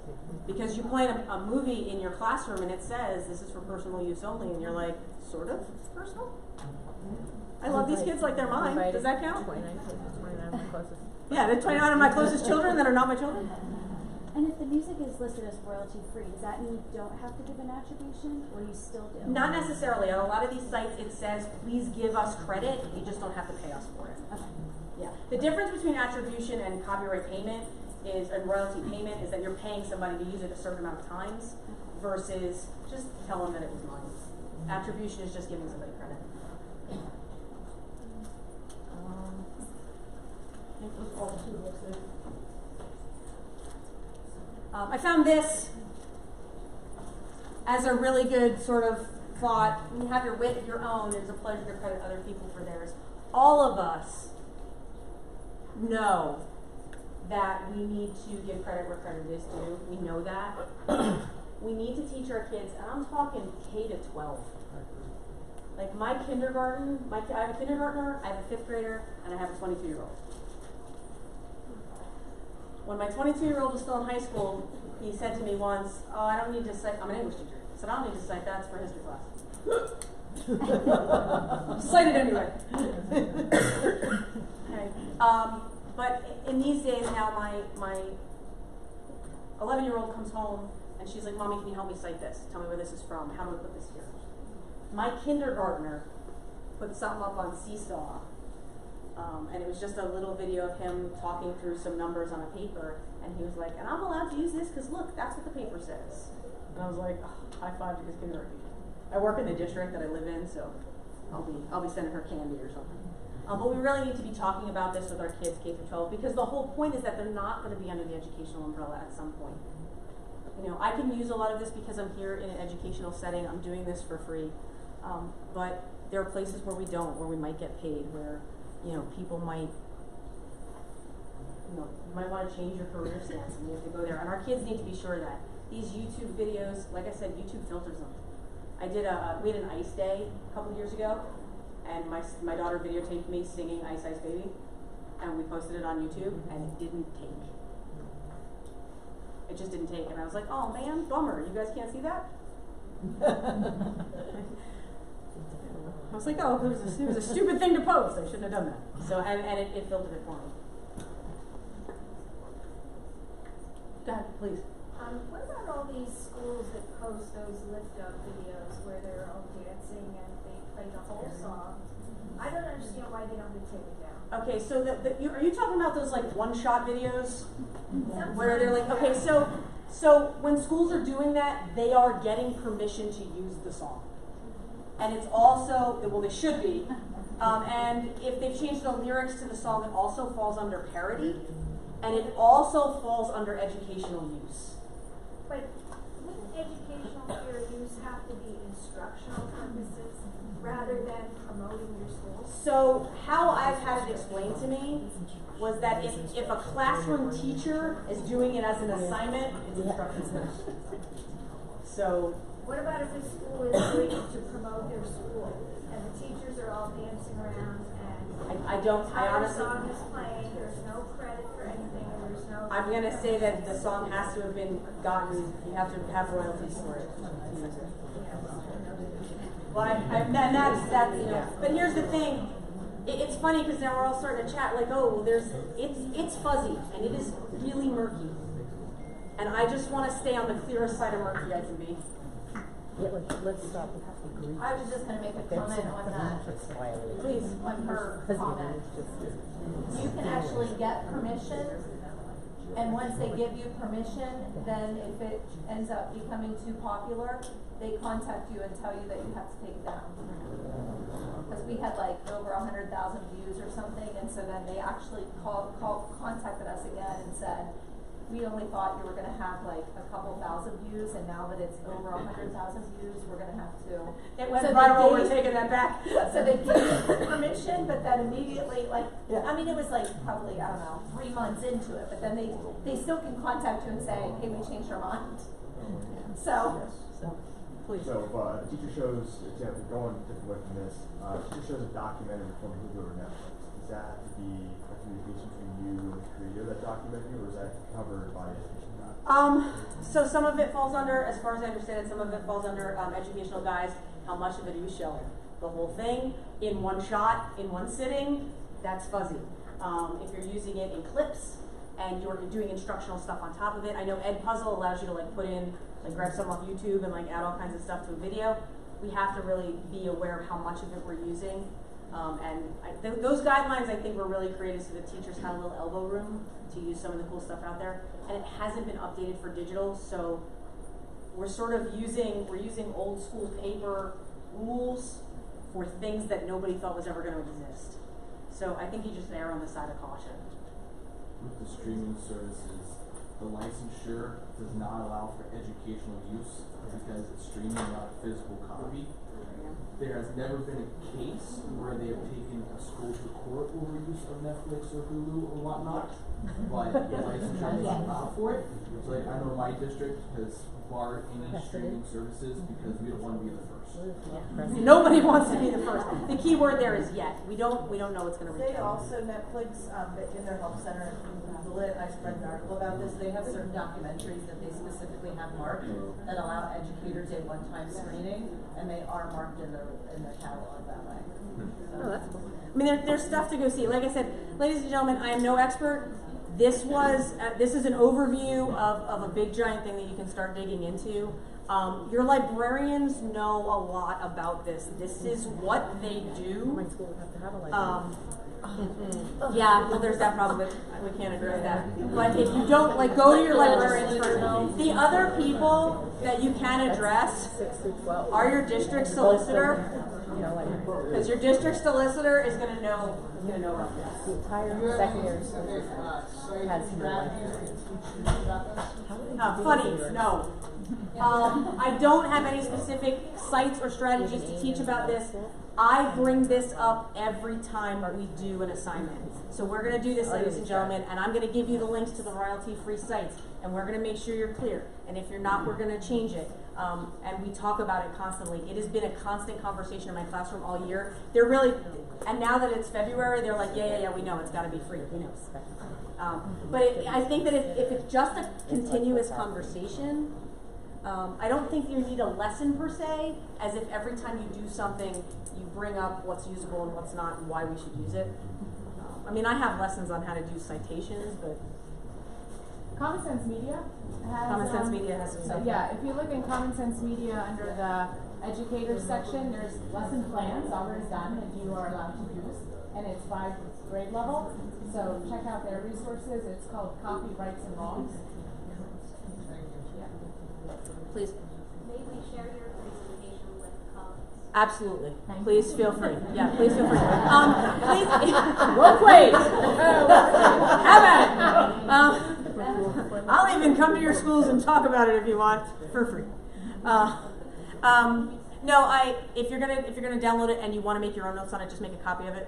Speaker 2: Because you play a movie in your classroom and it says this is for personal use only, and you're like, sort of personal? I love these kids like they're mine. Does that count?
Speaker 4: 29 of my closest.
Speaker 2: Yeah, the 29 of my closest children that are not my children.
Speaker 7: And if the music is listed as royalty free, does that mean you don't have to give an attribution, or you still do?
Speaker 2: Not necessarily. On a lot of these sites, it says, please give us credit. You just don't have to pay us for it.
Speaker 7: Okay.
Speaker 2: Yeah. The difference between attribution and copyright payment and royalty payment is that you're paying somebody to use it a certain amount of times versus just tell them that it was mine. Attribution is just giving somebody credit. I found this as a really good sort of thought. When you have your wit of your own, it's a pleasure to credit other people for theirs. All of us know that we need to give credit where credit is due. We know that. We need to teach our kids, and I'm talking K to 12. Like my kindergarten, I have a kindergartner, I have a 5th grader, and I have a 22-year-old. When my 22-year-old was still in high school, he said to me once, oh, I don't need to cite, I'm an English teacher. He said, I don't need to cite that, it's for history class. Cite it anyway. Okay. But in these days now, my 11-year-old comes home and she's like, Mommy, can you help me cite this? Tell me where this is from. How do I put this here? My kindergartner put something up on Seesaw, and it was just a little video of him talking through some numbers on a paper, and he was like, and I'm allowed to use this because look, that's what the paper says. And I was like, oh, high five to this kindergarten teacher. I work in the district that I live in, so I'll be sending her candy or something. But we really need to be talking about this with our kids K through 12 because the whole point is that they're not going to be under the educational umbrella at some point. You know, I can use a lot of this because I'm here in an educational setting. I'm doing this for free. But there are places where we don't, where we might get paid, where, you know, people might, you know, you might want to change your career stance and you have to go there. And our kids need to be sure that these YouTube videos, like I said, YouTube filters them. We had an ice day a couple of years ago, and my daughter videotaped me singing Ice Ice Baby, and we posted it on YouTube, and it didn't take. It just didn't take, and I was like, oh man, bummer, you guys can't see that? I was like, oh, it was a stupid thing to post, I shouldn't have done that. So, and it filtered it for me. Go ahead, please.
Speaker 9: What about all these schools that post those lift-up videos where they're all dancing and they play the whole song? I don't understand why they don't get taken down.
Speaker 2: Okay, so are you talking about those like one-shot videos? Where they're like, okay, so when schools are doing that, they are getting permission to use the song. And it's also, well, they should be. And if they've changed the lyrics to the song, it also falls under parody. And it also falls under educational use.
Speaker 9: But wouldn't educational fair use have to be instructional purposes rather than promoting your school?
Speaker 2: So how I've had it explained to me was that if a classroom teacher is doing it as an assignment, it's instructional. So
Speaker 9: what about if the school is doing it to promote their school and the teachers are all dancing around and
Speaker 2: I honestly,
Speaker 9: song is playing, there's no credit for anything, and there's no...
Speaker 2: I'm going to say that the song has to have been gotten, you have to have royalties for it. Well, that's you know, but here's the thing, it's funny because now we're all starting to chat like, oh, well, it's fuzzy, and it is really murky. And I just want to stay on the clearest side of Murphy I can be.
Speaker 4: Yeah, let's stop.
Speaker 5: I was just gonna make a comment on that.
Speaker 2: Please.
Speaker 5: On her comment. You can actually get permission, and once they give you permission, then if it ends up becoming too popular, they contact you and tell you that you have to take it down. Because we had like over 100,000 views or something, and so then they actually contacted us again and said, we only thought you were going to have like a couple thousand views, and now that it's over 100,000 views, we're going to have to.
Speaker 2: It went viral. We're taking that back.
Speaker 5: So they gave you permission, but then immediately, like, I mean, it was like probably, I don't know, 3 months into it, but then they still can contact you and say, hey, we changed our mind. So,
Speaker 2: please.
Speaker 11: So if a teacher shows, going different way from this, teacher shows a documentary from Hulu or Netflix, does that have to be a communication between you and the creator of that documentary, or is that covered by education guides?
Speaker 2: So some of it falls under, as far as I understand it, some of it falls under educational guides. How much of it are you showing? The whole thing in one shot, in one sitting, that's fuzzy. If you're using it in clips and you're doing instructional stuff on top of it, I know Edpuzzle allows you to like put in, like grab some off YouTube and like add all kinds of stuff to a video. We have to really be aware of how much of it we're using. Those guidelines, I think, were really created so the teachers had a little elbow room to use some of the cool stuff out there. And it hasn't been updated for digital, so we're sort of using old school paper rules for things that nobody thought was ever going to exist. So I think you just err on the side of caution.
Speaker 12: With the streaming services, the licensure does not allow for educational use because it's streaming, not a physical copy. There has never been a case where they have taken a school to court over use of Netflix or Hulu or whatnot, but the licensure doesn't allow for it. So like, I know my district has barred any streaming services because we don't want to be the first.
Speaker 2: Nobody wants to be the first. The key word there is yet. We don't know what's going to reach.
Speaker 1: They also, Netflix, in their help center, Google it, I read an article about this, they have certain documentaries that they specifically have marked that allow educators a one-time screening, and they are marked in their catalog that way. So.
Speaker 2: Oh, that's cool. I mean, there's stuff to go see. Like I said, ladies and gentlemen, I am no expert. This is an overview of a big giant thing that you can start digging into. Your librarians know a lot about this. This is what they do.
Speaker 4: My school would have to have a library.
Speaker 2: Yeah, well, there's that problem, but we can't address that. But if you don't, like, go to your librarians first. The other people that you can address are your district solicitor. Because your district solicitor is going to know about this.
Speaker 4: The entire secondary school has no library.
Speaker 2: Funny, no. I don't have any specific sites or strategies to teach about this. I bring this up every time we do an assignment. So we're going to do this, ladies and gentlemen, and I'm going to give you the links to the royalty-free sites, and we're going to make sure you're clear. And if you're not, we're going to change it. And we talk about it constantly. It has been a constant conversation in my classroom all year. They're really, and now that it's February, they're like, yeah, we know it's got to be free. We know. But I think that if it's just a continuous conversation, I don't think you need a lesson per se, as if every time you do something, you bring up what's usable and what's not and why we should use it. I mean, I have lessons on how to do citations, but
Speaker 6: Common Sense Media has
Speaker 2: Common Sense Media has some stuff.
Speaker 6: Yeah, if you look in Common Sense Media under the educators section, there's lesson plans already done if you are allowed to use, and it's by grade level. So check out their resources. It's called Copyrights and Wrongs.
Speaker 2: Please.
Speaker 9: May we share your presentation with colleagues?
Speaker 2: Absolutely. Please feel free. Yeah, please feel free. Please.
Speaker 6: Well played.
Speaker 2: Have at it. I'll even come to your schools and talk about it if you want for free. No, if you're gonna download it and you want to make your own notes on it, just make a copy of it.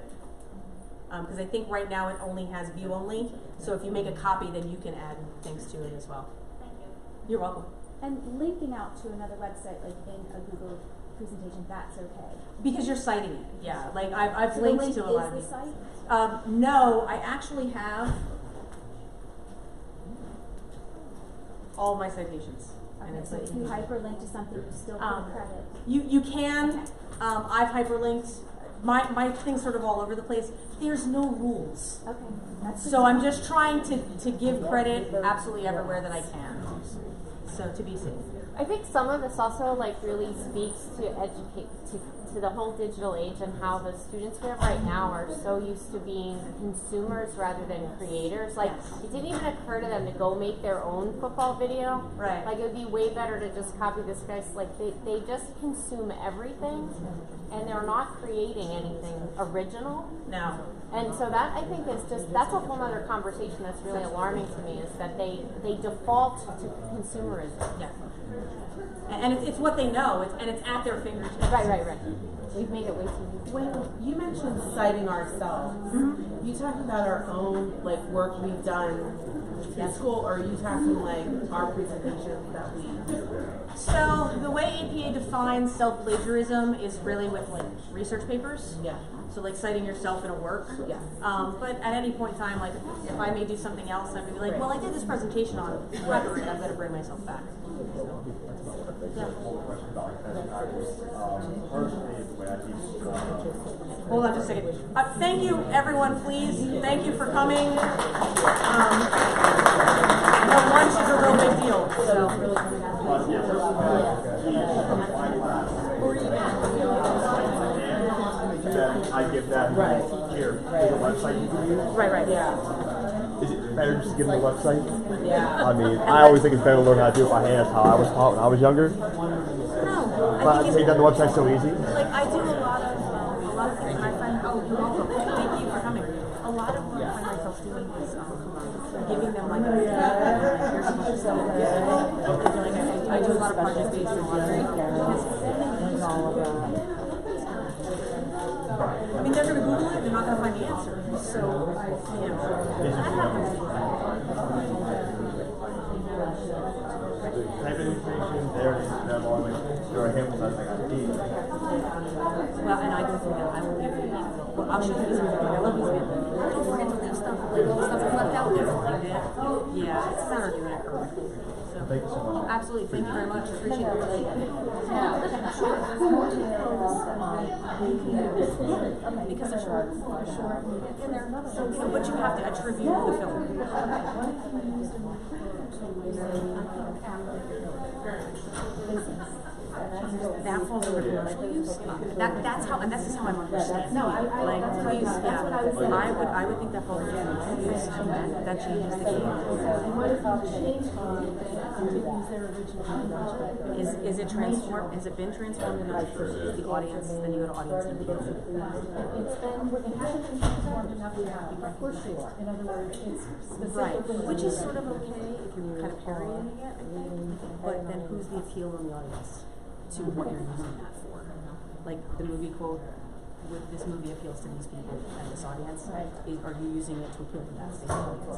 Speaker 2: Because I think right now it only has view only. So if you make a copy, then you can add things to it as well.
Speaker 9: Thank you.
Speaker 2: You're welcome.
Speaker 7: And linking out to another website, like in a Google presentation, that's okay.
Speaker 2: Because you're citing it, yeah. Like I've
Speaker 7: So
Speaker 2: linked
Speaker 7: the link
Speaker 2: to a lot of
Speaker 7: is
Speaker 2: these.
Speaker 7: the site?
Speaker 2: No, I actually have all my citations. And it's
Speaker 7: so if you hyperlink to something, you still get credit.
Speaker 2: You can. I've hyperlinked. My thing's sort of all over the place. There's no rules.
Speaker 7: Okay.
Speaker 2: So I'm just trying to give credit absolutely everywhere that I can. So to be safe.
Speaker 13: I think some of this also like really speaks to to the whole digital age and how the students we have right now are so used to being consumers rather than creators. Like it didn't even occur to them to go make their own football video.
Speaker 2: Right.
Speaker 13: Like it would be way better to just copy this guy's. Like they just consume everything, and they're not creating anything original.
Speaker 2: No.
Speaker 13: And so that I think is just that's a whole other conversation that's really alarming to me is that they default to consumerism.
Speaker 2: Yeah. And it's what they know, and it's at their fingertips.
Speaker 13: Right. We've made it way too easy.
Speaker 14: When you mentioned citing ourselves, you talking about our own like work we've done in school, or are you talking like our presentations that we?
Speaker 2: So the way APA defines self-plagiarism is really with like research papers.
Speaker 14: Yeah.
Speaker 2: So like citing yourself in a work.
Speaker 14: Yeah.
Speaker 2: But at any point in time, like if I may do something else, I'm gonna be like, well, I did this presentation on copyright. I'm gonna bring myself back. Hold on just a second. Thank you, everyone, please. Thank you for coming. Lunch is a real big deal.
Speaker 11: I give that here to the website.
Speaker 2: Right, yeah.
Speaker 11: Is it better just to give them the website?
Speaker 14: Yeah.
Speaker 11: I mean, I always think it's better to learn how to do it by hand. That's how I was taught when I was younger.
Speaker 2: No,
Speaker 11: But I think that the website's so easy.
Speaker 2: Like I do a lot of things. My friend, you're welcome. Thank you for coming. A lot of what I find myself doing is giving them like here's a bunch of stuff. I do a lot of project based and I mean, they're going to Google it, they're not going to find the answer. So, you know, that happens.
Speaker 11: Type in information, there it is, available on your handles, I was like, I need it.
Speaker 2: Well, and I don't think that I will leave it. Well, I'll show you this one. I love these videos. Don't forget to leave stuff, like all the stuff that's left out there. Yeah, it's not doing it correctly. So,
Speaker 11: thank you so much.
Speaker 2: Absolutely, thank you very much. Appreciate it. Because they're short. So, but you have to attribute the film. That falls under commercial use. That's how, and this is how I'm understanding. No, like, please, yeah. I would think that falls under commercial use, and that changes the game. Is it transformed? Has it been transformed into the audience? Then you go to audience and people.
Speaker 15: It hasn't been transformed enough to have people for sure. In other words, it's specifically
Speaker 2: which is sort of okay if you're kind of parodying it. But then who's the appeal in the audience to what you're using that for? Like the movie quote, "With this movie appeals to these people and this audience." Are you using it to appeal to that same audience?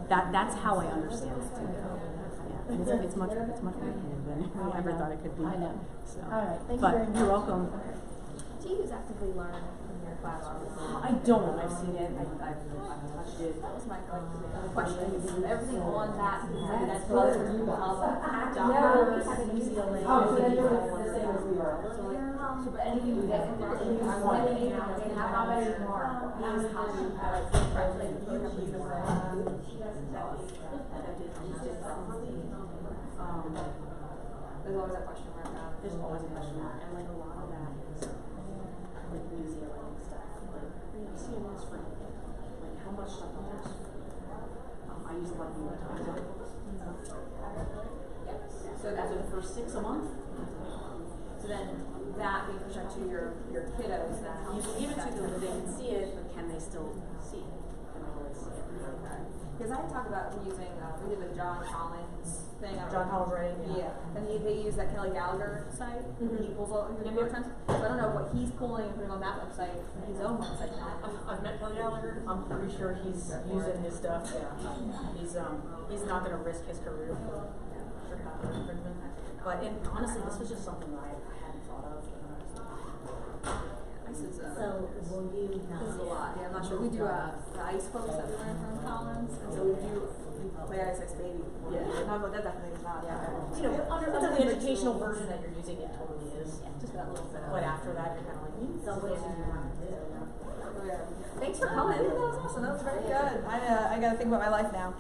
Speaker 2: That's how I understand it too. Yeah, and it's much more than I ever thought it could be.
Speaker 15: I know.
Speaker 2: So,
Speaker 15: all right, thank you
Speaker 2: but
Speaker 15: very much.
Speaker 2: You're welcome.
Speaker 7: Do you use Actively Learn in your classroom?
Speaker 2: I don't. I've seen it. I've touched it.
Speaker 7: That was my question. Everything on that does become UCLA.
Speaker 14: Oh, so then you're the same as we are.
Speaker 7: But anything they have how many more?
Speaker 2: There's always that question mark. There's always a question mark, and like a lot of that is like museum stuff. Like museum is free. Like how much stuff on there? I use a lot of New York Times articles. So after the first 6 a month.
Speaker 1: So then that we push to your kiddos then.
Speaker 2: You can give it to them, they can see it, but can they still see it? Can they really see it?
Speaker 1: Because I talk about using, we did the John Collins thing.
Speaker 2: John Collins writing?
Speaker 1: Yeah. And they use that Kelly Gallagher site. He pulls all New York Times. So I don't know what he's pulling and putting on that website, his own website now.
Speaker 2: I've met Kelly Gallagher. I'm pretty sure he's using his stuff. He's not going to risk his career for copyright infringement. But honestly, this was just something that I hadn't thought of.
Speaker 1: This is
Speaker 5: So will you
Speaker 1: this is a lot. Yeah, I'm not sure. We do the ice quotes that we learned from Collins, and so we do Plagiarism, baby.
Speaker 2: Yeah.
Speaker 1: No, but that definitely is not. Yeah.
Speaker 2: You know, under the educational version that you're using, it totally is.
Speaker 1: Yeah, just that little bit.
Speaker 2: But after that, you're kind of like,
Speaker 5: so what do you want to do?
Speaker 1: Thanks for coming. That was awesome. That was very good. I got to think about my life now.